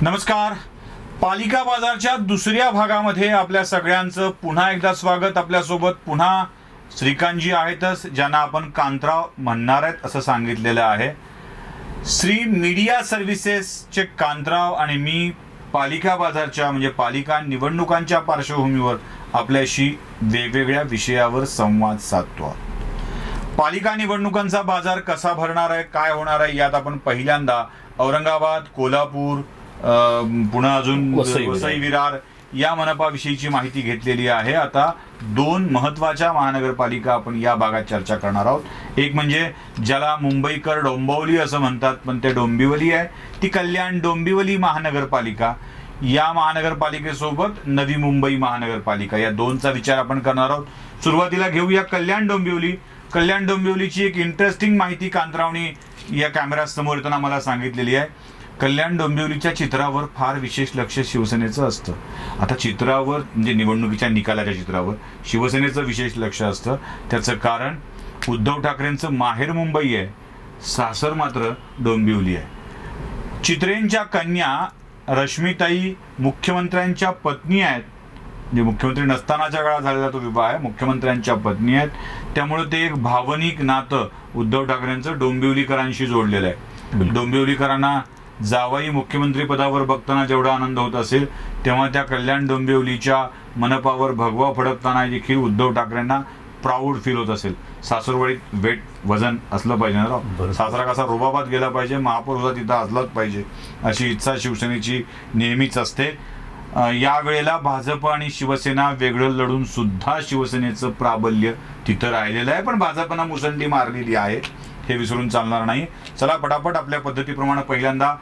नमस्कार. पालिका बाजारच्या दुसऱ्या भागामध्ये आपल्या सगळ्यांचं पुन्हा एकदा स्वागत. आपल्यासोबत पुन्हा श्रीकांतजी आहेतच, ज्यांना आपण कांतराव म्हणणार आहेत असं सांगितलेलं आहे. श्री मीडिया सर्व्हिसेसचे कांतराव आणि मी पालिका बाजारच्या म्हणजे पालिका निवडणुकांच्या पार्श्वभूमीवर आपल्याशी वेगवेगळ्या विषयावर संवाद साधतो. पालिका निवडणुकांचा बाजार कसा भरणार आहे, काय होणार आहे, यात आपण पहिल्यांदा औरंगाबाद, कोल्हापूर, पुन्हा अजून वसई विरार या मनपाविषयीची माहिती घेतलेली आहे. आता दोन महत्वाच्या महानगरपालिका आपण या भागात चर्चा करणार आहोत. एक म्हणजे ज्याला मुंबईकर डोंबिवली असं म्हणतात, पण ते डोंबिवली आहे, ती कल्याण डोंबिवली महानगरपालिका. या महानगरपालिकेसोबत नवी मुंबई महानगरपालिका, या दोनचा विचार आपण करणार आहोत. सुरुवातीला घेऊया कल्याण डोंबिवली. कल्याण डोंबिवलीची एक इंटरेस्टिंग माहिती कांतरावनी या कॅमेरा समोर येताना मला सांगितलेली आहे. कल्याण डोंबिवलीच्या चित्रावर फार विशेष लक्ष शिवसेनेचं असतं. आता चित्रावर म्हणजे निवडणुकीच्या निकालाच्या चित्रावर शिवसेनेचं विशेष लक्ष असतं. त्याचं कारण उद्धव ठाकरेंचं माहेर मुंबई आहे, सासर मात्र डोंबिवली आहे. चित्रेंच्या कन्या रश्मिताई मुख्यमंत्र्यांच्या पत्नी आहेत, म्हणजे मुख्यमंत्री नसतानाच्या काळात झालेला तो विवाह आहे, मुख्यमंत्र्यांच्या पत्नी आहेत. त्यामुळे ते एक भावनिक नातं उद्धव ठाकरेंचं डोंबिवलीकरांशी जोडलेलं आहे. डोंबिवलीकरांना जावई मुख्यमंत्री पदावर बघताना जेवढा आनंद होत असेल, तेव्हा त्या कल्याण डोंबिवलीच्या मनपावर भगवा फडकताना देखील उद्धव ठाकरेंना प्राऊड फील होत असेल. सासूरवाडीत वेट वजन असलं पाहिजे ना, सासरा कसा रुबाबात गेला पाहिजे, महापौर होता तिथं असलाच पाहिजे, अशी इच्छा शिवसेनेची नेहमीच असते. या वेळेला भाजप आणि शिवसेना वेगळं लढून सुद्धा शिवसेनेचं प्राबल्य तिथं राहिलेलं आहे, पण भाजपनं मुसंडी मारलेली आहे, हे विसरून चालणार नाही. चला पटापट आपल्या पद्धतीप्रमाणे पहिल्यांदा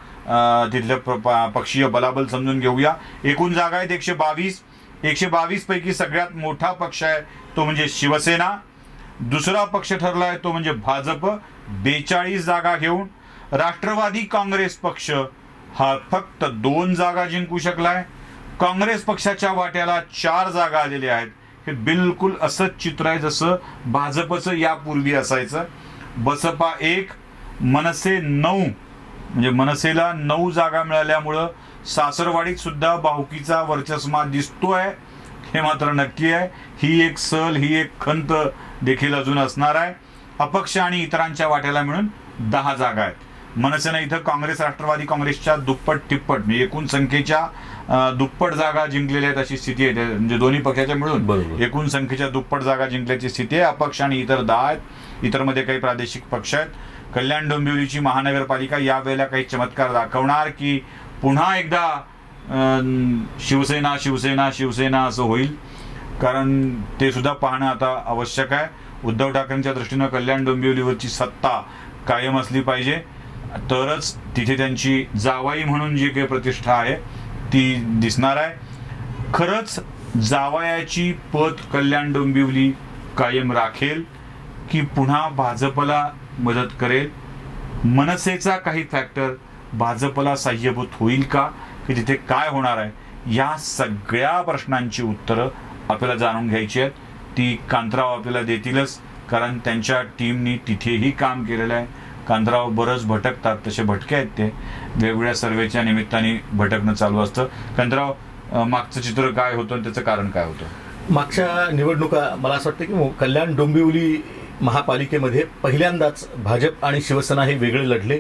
तिथलं पक्षीय बलाबल समजून घेऊया. एकूण जागा आहेत 122. 122 पैकी सगळ्यात मोठा पक्ष आहे तो म्हणजे शिवसेना. दुसरा पक्ष ठरला आहे तो म्हणजे भाजप, 42 जागा घेऊन. राष्ट्रवादी काँग्रेस पक्ष हा फक्त 2 जागा जिंकू शकलाय. काँग्रेस पक्षाच्या वाट्याला 4 जागा आलेल्या आहेत. हे बिलकुल असंच चित्र आहे जसं भाजपचं यापूर्वी असायचं. बसपा 1, मनसे 9, म्हणजे मनसेला 9 जागा मिळाल्यामुळं सासरवाडीत सुद्धा बाहुकीचा वर्चस्व दिसतोय, हे मात्र नक्की आहे. ही एक सल, ही एक खंत देखील अजून असणार आहे. अपक्ष आणि इतरांच्या वाट्याला मिळून 10 जागा आहेत. मनसेनं इथं काँग्रेस राष्ट्रवादी काँग्रेसच्या दुप्पट तिप्पट म्हणजे एकूण संख्येच्या दुप्पट जागा जिंकलेल्या आहेत अशी स्थिती आहे. म्हणजे दोन्ही पक्षाच्या मिळून एकूण संख्येच्या दुप्पट जागा जिंकल्याची स्थिती आहे. अपक्ष आणि इतर 10 आहेत. इतर मध्ये काही प्रादेशिक पक्ष आहेत. कल्याण डोंबिवलीची महानगरपालिका यावेळेला काही चमत्कार दाखवणार की पुन्हा एकदा शिवसेना शिवसेना शिवसेना असं होईल, कारण ते सुद्धा पाहणं आता आवश्यक आहे. उद्धव ठाकरेंच्या दृष्टीनं कल्याण डोंबिवलीवरची सत्ता कायम असली पाहिजे, तरच तिथे त्यांची जावाई म्हणून जी काही प्रतिष्ठा आहे ती दिसणार आहे. खरंच जावयाची पत कल्याण डोंबिवली कायम राखेल की पुन्हा भाजपला मदत करेल? मनसेचा काही फॅक्टर भाजपला साह्यभूत होईल का, की तिथे काय होणार आहे? या सगळ्या प्रश्नांची उत्तरं आपल्याला जाणून घ्यायची आहेत. ती कांतराव आपल्याला देतीलच, कारण त्यांच्या टीमनी तिथेही काम केलेलं आहे. कांतराव बरंच भटकतात, तसे भटके आहेत ते, वेगवेगळ्या सर्वेच्या निमित्ताने भटकणं चालू असतं. कांतराव, मागचं चित्र काय होतं, त्याचं कारण काय होतं? मागच्या निवडणुका मला असं वाटतं की कल्याण डोंबिवली महापालिकेमध्ये पहिल्यांदाच भाजप आणि शिवसेना हे वेगळे लढले.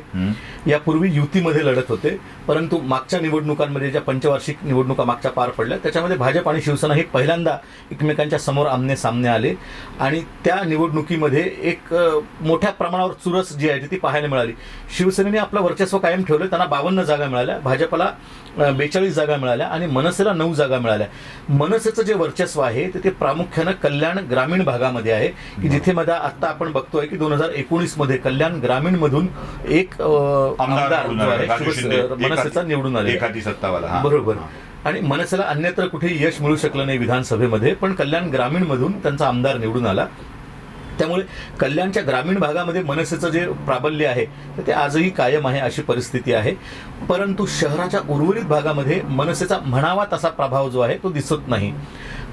यापूर्वी युतीमध्ये लढत होते, परंतु मागच्या निवडणुकांमध्ये ज्या पंचवार्षिक निवडणुका मागच्या पार पडल्या त्याच्यामध्ये भाजप आणि शिवसेना हे पहिल्यांदा एकमेकांच्या समोर आमने सामने आले आणि त्या निवडणुकीमध्ये एक मोठ्या प्रमाणावर चुरस जी आहे ती पाहायला मिळाली. शिवसेनेने आपलं वर्चस्व कायम ठेवलं, त्यांना 52 जागा मिळाल्या, भाजपला 42 जागा मिळाल्या आणि मनसेला 9 जागा मिळाल्या. मनसेचं जे वर्चस्व आहे ते प्रामुख्यानं कल्याण ग्रामीण भागामध्ये आहे, की जिथे मध्ये आता आपण बघतोय की 2019 मध्ये कल्याण ग्रामीण मधून एक आमदार मनसेचा निवडून आले, बरोबर. आणि मनसेला अन्यत्र कुठे यश मिळू शकलं नाही विधानसभेमध्ये, पण कल्याण ग्रामीण मधून त्यांचा आमदार निवडून आला. त्यामुळे कल्याणच्या ग्रामीण भागामध्ये मनसेचं जे प्राबल्य आहे ते आजही कायम आहे अशी परिस्थिती आहे. परंतु शहराच्या उर्वरित भागामध्ये मनसेचा म्हणावा तसा प्रभाव जो आहे तो दिसत नाही.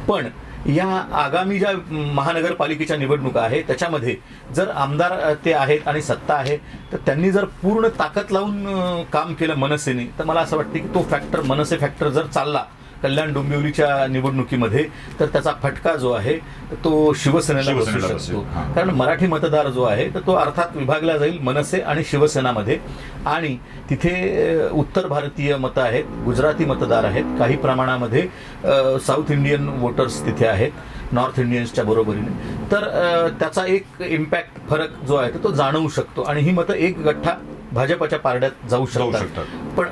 पण या आगामी ज्या महानगरपालिकेच्या निवडणुका आहे त्याच्यामध्ये जर आमदार ते आहेत आणि सत्ता आहे तर त्यांनी जर पूर्ण ताकद लावून काम केलं मनसेने, तर मला असं वाटतं की तो फॅक्टर, मनसे फॅक्टर जर चालला कल्याण डोंबिवलीच्या निवडणुकीमध्ये, तर त्याचा फटका जो आहे तो शिवसेनेला बसू शकतो. कारण मराठी मतदार जो आहे तर तो अर्थात विभागला जाईल मनसे आणि शिवसेनामध्ये, आणि तिथे उत्तर भारतीय मतं आहेत, गुजराती मतदार आहेत, काही प्रमाणामध्ये साऊथ इंडियन वोटर्स तिथे आहेत, नॉर्थ इंडियन्सच्या बरोबरीने. तर त्याचा एक इम्पॅक्ट, फरक जो आहे तो जाणवू शकतो आणि ही मतं एक गठ्ठा भाजपच्या पारड्यात जाऊ शकतात. पण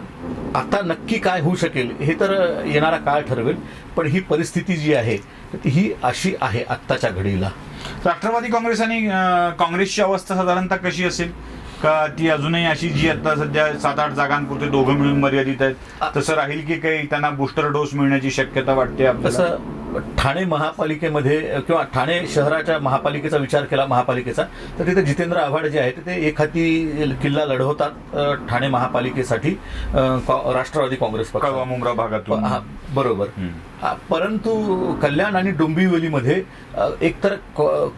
आता नक्की काय होऊ शकेल हे तर येणारा काळ ठरवेल. पण ही परिस्थिती जी आहे ती ही अशी आहे आत्ताच्या घडीला. राष्ट्रवादी काँग्रेस आणि काँग्रेसची अवस्था साधारणतः कशी असेल? का ती अजूनही अशी जी आता सध्या 7-8 जागांपुरते दोघं मिळून मर्यादित आहेत तसं राहील, की काही त्यांना बूस्टर डोस मिळण्याची शक्यता वाटते आपल्याला? तसं ठाणे महापालिकेमध्ये किंवा ठाणे शहराच्या महापालिकेचा विचार केला, महापालिकेचा, तर तिथे जितेंद्र आव्हाड जे आहेत ते एक हाती किल्ला लढवतात ठाणे महापालिकेसाठी राष्ट्रवादी काँग्रेस पक्ष मुंब्रा भागातून. बरोबर. परंतु कल्याण आणि डोंबिवलीमध्ये एकतर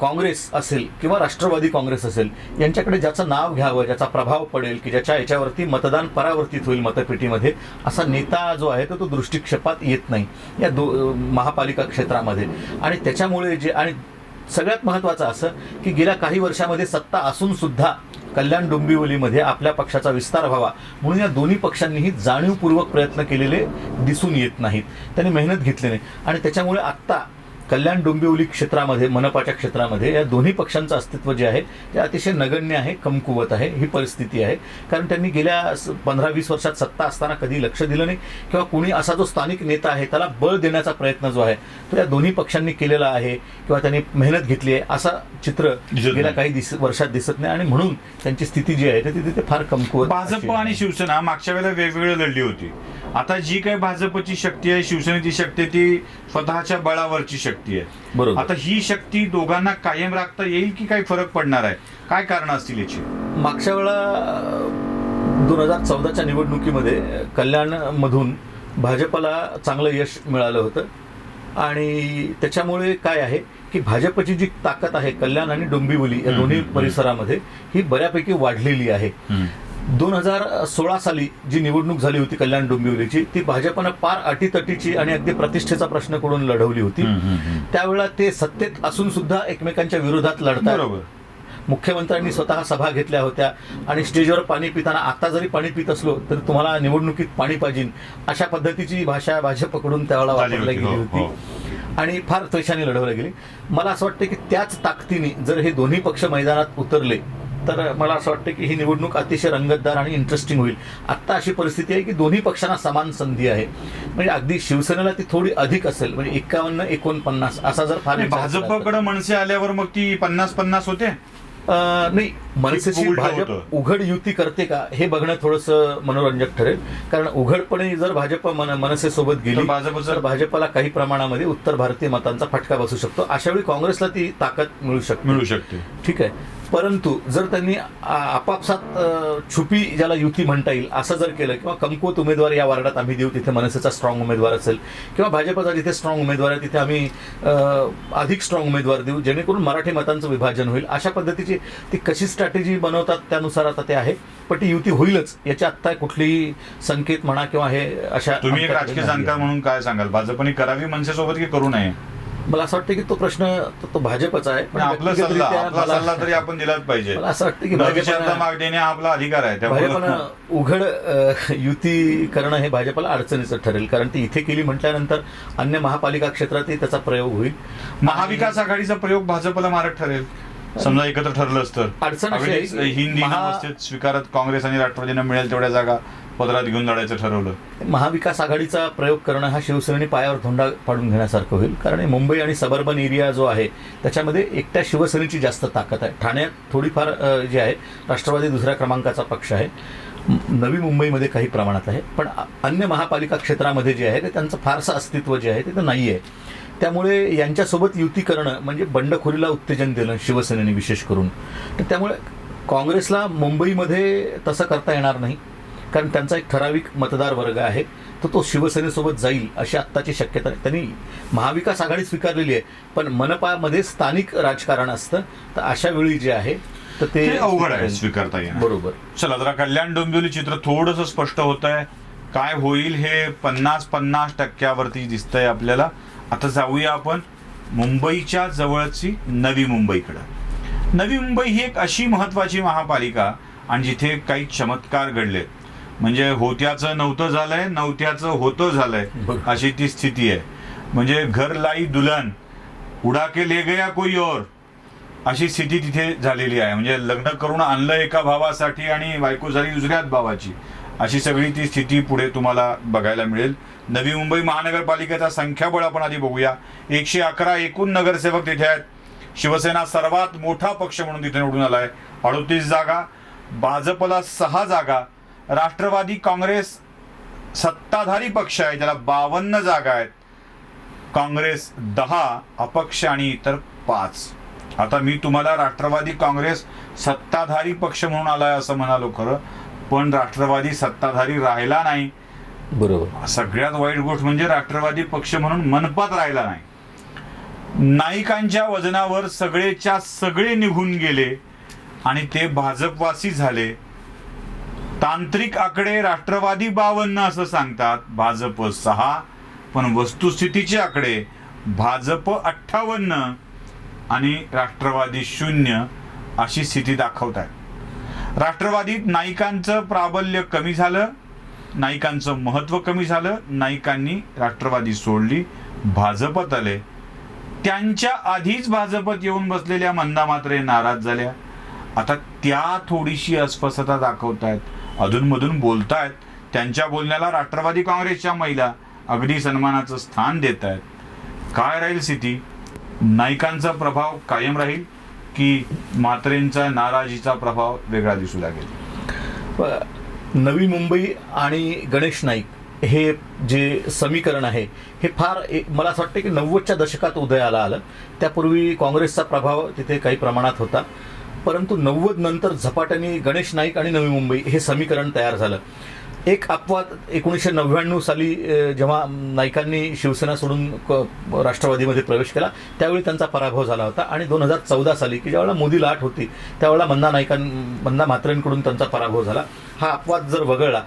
काँग्रेस असेल किंवा राष्ट्रवादी काँग्रेस असेल, यांच्याकडे ज्याचं नाव घ्यावं, ज्याचा प्रभाव पडेल, की ज्याच्या याच्यावरती मतदान परावर्तित होईल मतपेटीमध्ये, असा नेता जो आहे तो दृष्टिक्षेपात येत नाही या महापालिका क्षेत्रामध्ये. आणि त्याच्यामुळे जे, आणि सगळ्यात महत्त्वाचं असं की गेल्या काही वर्षामध्ये सत्ता असून सुद्धा कल्याण डोंबिवलीमध्ये आपल्या पक्षाचा विस्तार व्हावा म्हणून या दोन्ही पक्षांनीही जाणीवपूर्वक प्रयत्न केलेले दिसून येत नाहीत. त्यांनी मेहनत घेतली नाही आणि त्याच्यामुळे आत्ता कल्याण डोंबिवली क्षेत्रामध्ये, मनपाच्या क्षेत्रामध्ये या दोन्ही पक्षांचं अस्तित्व जे आहे ते अतिशय नगण्य आहे, कमकुवत आहे. ही परिस्थिती आहे कारण त्यांनी गेल्या 15-20 वर्षात सत्ता असताना कधी लक्ष दिलं नाही किंवा कोणी असा जो स्थानिक नेता आहे त्याला बळ देण्याचा प्रयत्न जो आहे तो या दोन्ही पक्षांनी केलेला आहे किंवा त्यांनी मेहनत घेतली आहे असं चित्र गेल्या काही वर्षात दिसत नाही आणि म्हणून त्यांची स्थिती जी आहे ती तिथे फार कमकुवत. भाजप आणि शिवसेना मागच्या वेळेला वेगवेगळी लढली होती. आता जी काही भाजपची शक्ती आहे, शिवसेनेची शक्ती, ती स्वतःच्या बळावरची शक्ती आहे. बरोबर. आता ही शक्ती दोघांना कायम राखता येईल की काही फरक पडणार आहे? काय कारण असतील याची? मागच्या वेळा 2014च्या निवडणुकीमध्ये कल्याणमधून भाजपला चांगलं यश मिळालं होतं आणि त्याच्यामुळे काय आहे की भाजपची जी ताकद आहे कल्याण आणि डोंबिवली या दोन्ही परिसरामध्ये ही बऱ्यापैकी वाढलेली आहे. 2016 साली जी निवडणूक झाली होती कल्याण डोंबिवलीची, ती भाजपनं फार अटीतटीची आणि अगदी प्रतिष्ठेचा प्रश्न करून लढवली होती. त्यावेळेला ते सत्तेत असून सुद्धा एकमेकांच्या विरोधात लढतात. बरोबर. मुख्यमंत्र्यांनी स्वतः सभा घेतल्या होत्या आणि स्टेजवर पाणी पिताना, आता जरी पाणी पित असलो तर तुम्हाला निवडणुकीत पाणी पाहिजे अशा पद्धतीची भाषा भाजपकडून त्यावेळेला वापरली गेली होती आणि फार त्वेषाने लढवली गेली. मला असं वाटतं की त्याच ताकदीने जर हे दोन्ही पक्ष मैदानात उतरले तर मला असं वाटतं की ही निवडणूक अतिशय रंगतदार आणि इंटरेस्टिंग होईल. आत्ता अशी परिस्थिती आहे की दोन्ही पक्षांना समान संधी आहे. म्हणजे अगदी शिवसेनेला ती थोडी अधिक असेल, म्हणजे 51-49 असा जर फार. भाजपकडे मनसे आल्यावर मग ती 50-50 होते? नाही, मनसेची भाजप उघड युती करते का हे बघणं थोडंसं मनोरंजक ठरेल. कारण उघडपणे जर भाजप मनसेसोबत गेली तर भाजपला काही प्रमाणामध्ये उत्तर भारतीय मतांचा फटका बसू शकतो. अशावेळी काँग्रेसला ती ताकद मिळू शकते. ठीक आहे. परंतु जर त्यांनी आपापसात छुपी ज्याला युती म्हणता येईल असं जर केलं किंवा कमकुवत उमेदवार या वार्डात आम्ही देऊ, तिथे मनसेचा स्ट्रॉंग उमेदवार असेल, किंवा भाजपचा जिथे स्ट्रॉंग उमेदवार आहे तिथे आम्ही अधिक स्ट्रॉंग उमेदवार देऊ जेणेकरून मराठी मतांचं विभाजन होईल, अशा पद्धतीची ती कशी स्ट्रॅटेजी बनवतात त्यानुसार आता ते आहे. पण ती युती होईलच याची आत्ता कुठलीही संकेत म्हणा किंवा हे अशा. तुम्ही एक राजकीय जाणकार म्हणून काय सांगाल, भाजपने करावी मनसेसोबत की करू नये? मला असं वाटतं की तो प्रश्न तो भाजपचा आहे, पण आपला सल्ला तरी आपण दिलाच पाहिजे. मला असं वाटतं की माग देणे हा आपला अधिकार आहे. भाजपनं उघड युती करणं हे भाजपला अडचणीचं ठरेल, कारण ती इथे केली म्हटल्यानंतर अन्य महापालिका क्षेत्रातही त्याचा प्रयोग होईल. महाविकास आघाडीचा प्रयोग भाजपला मारक ठरेल समजा एकत्र ठरलंच तर. अडचण हिंदी स्वीकारत काँग्रेस आणि राष्ट्रवादीनं मिळेल तेवढ्या जागा पदरात घेऊन लढायचं ठरवलं. महाविकास आघाडीचा प्रयोग करणं हा शिवसेनेने पायावर धोंडा पाडून घेण्यासारखं होईल, कारण मुंबई आणि सबर्बन एरिया जो आहे त्याच्यामध्ये एकट्या शिवसेनेची जास्त ताकद आहे. ठाण्यात थोडीफार जे आहे राष्ट्रवादी दुसऱ्या क्रमांकाचा पक्ष आहे, नवी मुंबईमध्ये काही प्रमाणात आहे, पण अन्य महापालिका क्षेत्रामध्ये जे आहे ते त्यांचं फारसं अस्तित्व जे आहे ते नाही आहे. त्यामुळे यांच्यासोबत युती करणं म्हणजे बंडखोरीला उत्तेजन देणं शिवसेनेने विशेष करून. तर त्यामुळे काँग्रेसला मुंबईमध्ये तसं करता येणार नाही, कारण त्यांचा एक ठराविक मतदार वर्ग आहे तर तो शिवसेनेसोबत जाईल अशी आत्ताची शक्यता आहे. त्यांनी महाविकास आघाडी स्वीकारलेली आहे, पण मनपामध्ये स्थानिक राजकारण असतं, तर अशा वेळी जे आहे तर ते अवघड आहे स्वीकारता येणं. बरोबर. चला जरा कल्याण डोंबिवली चित्र थोडंसं स्पष्ट होत आहे. काय होईल हे 50% दिसतंय आपल्याला. आता जाऊया आपण मुंबईच्या जवळची नवी मुंबईकडं. नवी मुंबई ही एक अशी महत्वाची महापालिका आणि जिथे काही चमत्कार घडलेत. म्हणजे होत्याचं नव्हतं झालंय, नव्हत्याचं होतं झालंय, अशी ती स्थिती आहे. म्हणजे घर लाई दुल्हन उडा के ले गया कोई और अशी स्थिती तिथे झालेली आहे. म्हणजे लग्न करून आणलं एका भावासाठी आणि बायको झाली दुसऱ्याच भावाची, अशी सगळी ती स्थिती पुढे तुम्हाला बघायला मिळेल. नवी मुंबई महानगरपालिकेचा संख्याबळ आपण आधी बघूया. 111 एकूण नगरसेवक तिथे आहेत. शिवसेना सर्वात मोठा पक्ष म्हणून तिथे निवडून आलाय, 38 जागा. भाजपला 6 जागा. राष्ट्रवादी काँग्रेस सत्ताधारी पक्ष आहे, त्याला 52 जागा आहेत. काँग्रेस 10, अपक्ष आणि इतर 5. आता मी तुम्हाला राष्ट्रवादी काँग्रेस सत्ताधारी पक्ष म्हणून आलाय असं म्हणालो खरं, पण राष्ट्रवादी सत्ताधारी राहिला नाही. बरोबर. सगळ्यात वाईट गोष्ट म्हणजे राष्ट्रवादी पक्ष म्हणून मनपात राहिला नाही. नाईकांच्या वजनावर सगळेच्या सगळे निघून गेले आणि ते भाजपवासी झाले. तांत्रिक आकडे राष्ट्रवादी 52 असं सांगतात, भाजप 6, पण वस्तुस्थितीचे आकडे भाजप 58 आणि राष्ट्रवादी 0 अशी स्थिती दाखवत आहे. राष्ट्रवादीत नाईकांचं प्राबल्य कमी झालं, नाईकांचं महत्व कमी झालं. नाईकांनी राष्ट्रवादी सोडली, भाजपत आले. त्यांच्या आधीच भाजपत येऊन बसलेल्या मंदा मात्रे नाराज झाल्या. आता त्या थोडीशी अस्वस्थता दाखवतायत, अधूनमधून बोलतायत. त्यांच्या बोलण्याला राष्ट्रवादी काँग्रेसच्या महिला अगदी सन्मानाचं स्थान देत आहेत. काय राहील स्थिती? नाईकांचा प्रभाव कायम राहील की मात्रेंचा नाराजीचा प्रभाव वेगळा दिसू लागेल? नवी मुंबई आणि गणेश नाईक हे जे समीकरण आहे हे फार मला असं वाटतं की 90च्या दशकात उदयाला आलं. त्यापूर्वी काँग्रेसचा प्रभाव तिथे काही प्रमाणात होता, परंतु 90 नंतर झपाट्याने गणेश नाईक आणि नवी मुंबई हे समीकरण तयार झालं. एक अपवाद 1999 साली जेव्हा नाईकांनी शिवसेना सोडून राष्ट्रवादीमध्ये प्रवेश केला त्यावेळी त्यांचा पराभव झाला होता. आणि 2014 साली की ज्यावेळेला मोदी लाट होती त्यावेळेला मंदा म्हात्रेंकडून त्यांचा पराभव झाला. हा अपवाद जर वगळला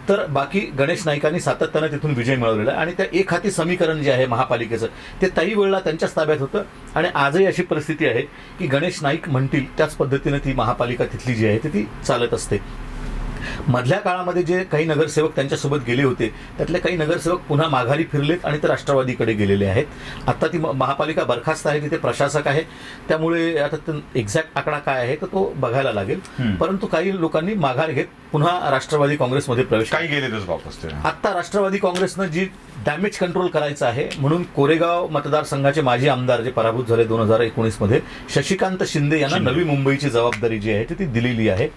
तर बाकी गणेश नाईकांनी सातत्यानं तिथून विजय मिळवलेला आहे. आणि त्या एक हाती समीकरण जे आहे महापालिकेचं ते काही वेळेला त्यांच्याच ताब्यात होतं. आणि आजही अशी परिस्थिती आहे की गणेश नाईक म्हणतील त्याच पद्धतीनं ती महापालिका तिथली जी आहे ती चालत असते. मधल्या काळामध्ये जे काही नगरसेवक त्यांच्यासोबत गेले होते त्यातले काही नगरसेवक पुन्हा माघारी फिरलेत आणि ते राष्ट्रवादीकडे गेलेले आहेत. आता ती महापालिका बरखास्त आहे, तिथे प्रशासक आहे, त्यामुळे आता एक्झॅक्ट आकडा काय आहे तर तो बघायला लागेल. परंतु काही लोकांनी माघार घेत पुन्हा राष्ट्रवादी काँग्रेसमध्ये प्रवेश, काही गेलेच वापस. आता राष्ट्रवादी काँग्रेसनं जी डॅमेज कंट्रोल करायचं आहे म्हणून कोरेगाव मतदारसंघाचे माजी आमदार जे पराभूत झाले 2019 मध्ये, शशिकांत शिंदे यांना नवी मुंबईची जबाबदारी जी आहे ती दिलेली आहे.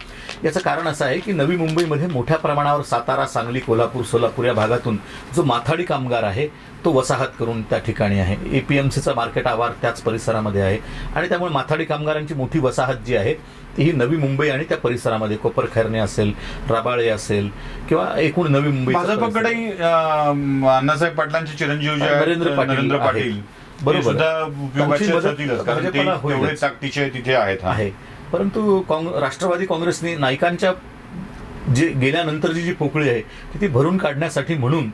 याचं कारण असं आहे की नवी मुंबईमध्ये मोठ्या प्रमाणावर सातारा, सांगली, कोल्हापूर, सोलापूर या भागातून जो माथाडी कामगार आहे तो वसाहत करून त्या ठिकाणी आहे. APMCचा मार्केट आवार त्याच परिसरामध्ये आहे आणि त्यामुळे माथाडी कामगारांची मोठी वसाहत जी आहे ती ही नवी मुंबई आणि त्या परिसरामध्ये कोपरखैरणे असेल, राबाळे असेल किंवा एकूण नवी मुंबई. भाजपकडेही अण्णासाहेब पाटलांचे चिरंजीव नरेंद्र पाटील बरोबर ताकदीचे तिथे आहेत. परंतु राष्ट्रवादी काँग्रेसने नाईकांच्या जे गेल्यानंतरची जी पोकळी आहे ती भरून काढण्यासाठी म्हणून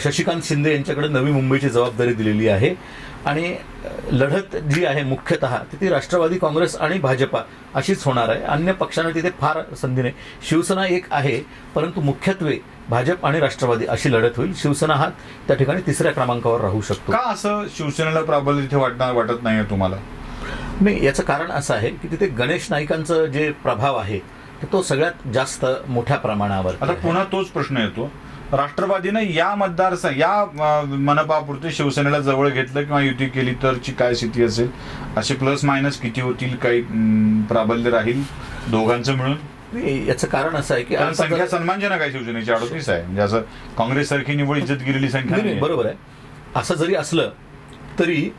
शशिकांत शिंदे यांच्याकडे नवी मुंबईची जबाबदारी दिलेली आहे. आणि लढत जी आहे मुख्यतः ती राष्ट्रवादी काँग्रेस आणि भाजपा अशीच होणार आहे. अन्य पक्षांना तिथे फार संधी नाही. शिवसेना एक आहे परंतु मुख्यत्वे भाजप आणि राष्ट्रवादी अशी लढत होईल. शिवसेना हा त्या ठिकाणी 3ऱ्या क्रमांकावर राहू शकतो. का असं शिवसेनेला प्राबल्य तिथे वाटत नाही तुम्हाला? नाही, याचं कारण असं आहे की तिथे गणेश नाईकांचं जे प्रभाव आहे तो सगळ्यात जास्त मोठ्या प्रमाणावर. आता पुन्हा तोच प्रश्न येतो, राष्ट्रवादीनं या या मनपापुरते शिवसेनेला जवळ घेतलं किंवा युती केली तरची काय स्थिती असेल? असे प्लस मायनस किती होतील? काही प्राबल्य राहील दोघांचं मिळून? याचं कारण असं आहे की संख्या सन्मानजनक आहे शिवसेनेची, 38 आहे. म्हणजे असं काँग्रेस सारखी निवड इज्जत गेलेली संख्या नाही. बरोबर आहे. असं जरी असलं तरी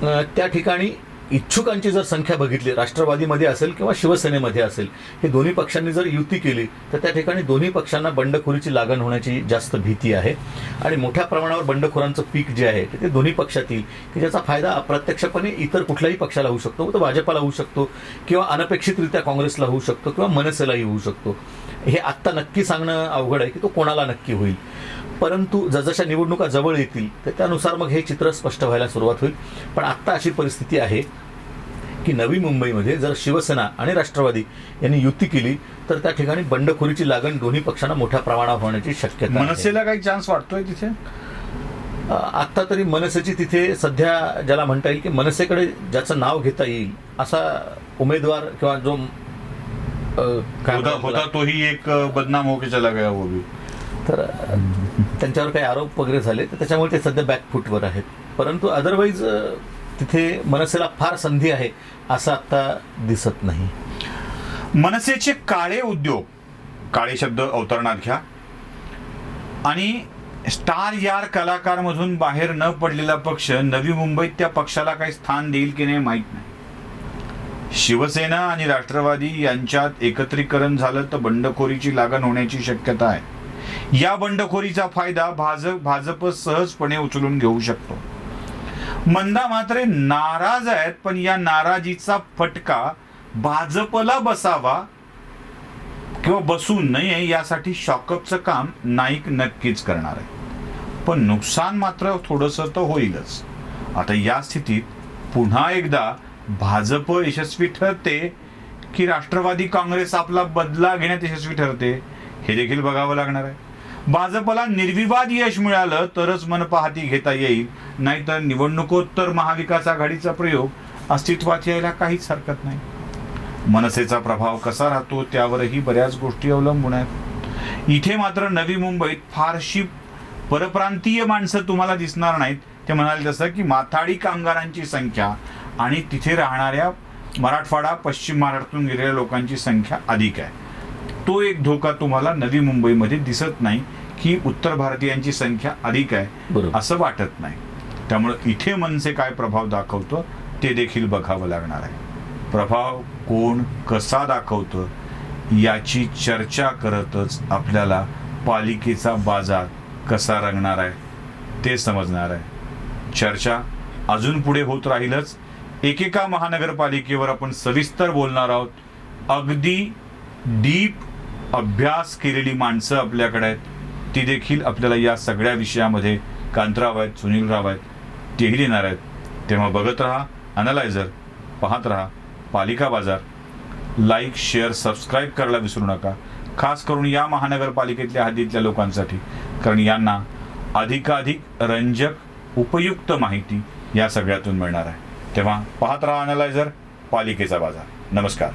त्या ठिकाणी इच्छुकांची जर संख्या बघितली, राष्ट्रवादीमध्ये असेल किंवा शिवसेनेमध्ये असेल, हे दोन्ही पक्षांनी जर युती केली तर त्या ठिकाणी दोन्ही पक्षांना बंडखोरीची लागण होण्याची जास्त भीती आहे आणि मोठ्या प्रमाणावर बंडखोरांचं पीक जे आहे ते दोन्ही पक्षात येईल की ज्याचा फायदा अप्रत्यक्षपणे इतर कुठल्याही पक्षाला होऊ शकतो, तो भाजपाला होऊ शकतो किंवा अनपेक्षितरित्या काँग्रेसला होऊ शकतो किंवा मनसेलाही होऊ शकतो. हे आत्ता नक्की सांगणं अवघड आहे की तो कोणाला नक्की होईल, परंतु जसजशा निवडणुका जवळ येतील तर त्यानुसार मग हे चित्र स्पष्ट व्हायला सुरुवात होईल. पण आत्ता अशी परिस्थिती आहे की नवी मुंबईमध्ये जर शिवसेना आणि राष्ट्रवादी यांनी युती केली तर त्या ठिकाणी बंडखोरीची लागण दोन्ही पक्षांना मोठ्या प्रमाणावर होण्याची शक्यता आहे. मनसेला काही चान्स वाटतोय तिथे? आत्ता तरी मनसेची तिथे सध्या ज्याला म्हणता येईल की मनसेकडे ज्याचं नाव घेता येईल असा उमेदवार किंवा जो होता तोही एक बदनाम होके चला गया वो भी, तर त्यांच्यावर काही आरोप वगैरे झाले तर त्याच्यामुळे ते सध्या बॅकफूटवर आहेत. परंतु अदरवाईज तिथे मनसेला फार संधी आहे असं आता दिसत नाही. मनसेचे काळे उद्योग, काळे शब्द अवतरणात घ्या, आणि स्टार यार कलाकार मधून बाहेर न पडलेला पक्ष नवी मुंबईत त्या पक्षाला काही स्थान देईल की नाही माहीत नाही. शिवसेना आणि राष्ट्रवादी यांच्यात एकत्रीकरण झालं तर बंडखोरीची लागण होण्याची शक्यता आहे. या बंडखोरीचा फायदा भाजप सहजपणे उचलून घेऊ शकतो. मंदा मात्र नाराज आहेत, पण या नाराजीचा फटका भाजपला बसावा किंवा बसू नये यासाठी शॉकअपचं काम नाईक नक्कीच करणार आहे. पण नुकसान मात्र थोडंसं तर होईलच. आता या स्थितीत पुन्हा एकदा भाजप यशस्वी ठरते की राष्ट्रवादी काँग्रेस आपला बदला घेण्यात यशस्वी ठरते हे देखील बघावं लागणार आहे. भाजपला निर्विवाद यश मिळालं तरच मनपाहाती घेता येईल, नाहीतर निवडणुकोत्तर महाविकास आघाडीचा प्रयोग अस्तित्वात यायला काहीच हरकत नाही. मनसेचा प्रभाव कसा राहतो त्यावरही बऱ्याच गोष्टी अवलंबून आहेत. इथे मात्र नवी मुंबईत फारशी परप्रांतीय माणसं तुम्हाला दिसणार नाहीत. ते म्हणाले तसं की माथाडी कामगारांची संख्या आणि तिथे राहणाऱ्या मराठवाडा पश्चिम महाराष्ट्रातून गेलेल्या लोकांची संख्या अधिक आहे. तो एक धोका तुम्हाला नवी मुंबईमध्ये दिसत नाही की उत्तर भारतीयांची संख्या अधिक आहे असं वाटत नाही. त्यामुळे इथे मनसे काय प्रभाव दाखवतो ते देखील बघावं लागणार आहे. प्रभाव कोण कसा दाखवतं याची चर्चा करतच आपल्याला पालिकेचा बाजार कसा रंगणार आहे ते समजणार आहे. चर्चा अजून पुढे होत राहीलच. एकेका महानगरपालिकेवर आपण सविस्तर बोलणार आहोत. अगदी डीप अभ्यास केलेली माणसं आपल्याकडे आहेत, ती देखील आपल्याला या सगळ्या विषयामध्ये कांतराव आहेत, सुनील राव आहेत, तेही देणार आहेत. तेव्हा बघत राहा अनालायझर, पाहत राहा पालिका बाजार. लाईक, शेअर, सबस्क्राईब करायला विसरू नका, खास करून या महानगरपालिकेतल्या हद्दीतल्या लोकांसाठी, कारण यांना अधिकाधिक रंजक उपयुक्त माहिती या सगळ्यातून मिळणार आहे. तेव्हा पाहत राहा अनालायझर, पालिकेचा बाजार. नमस्कार.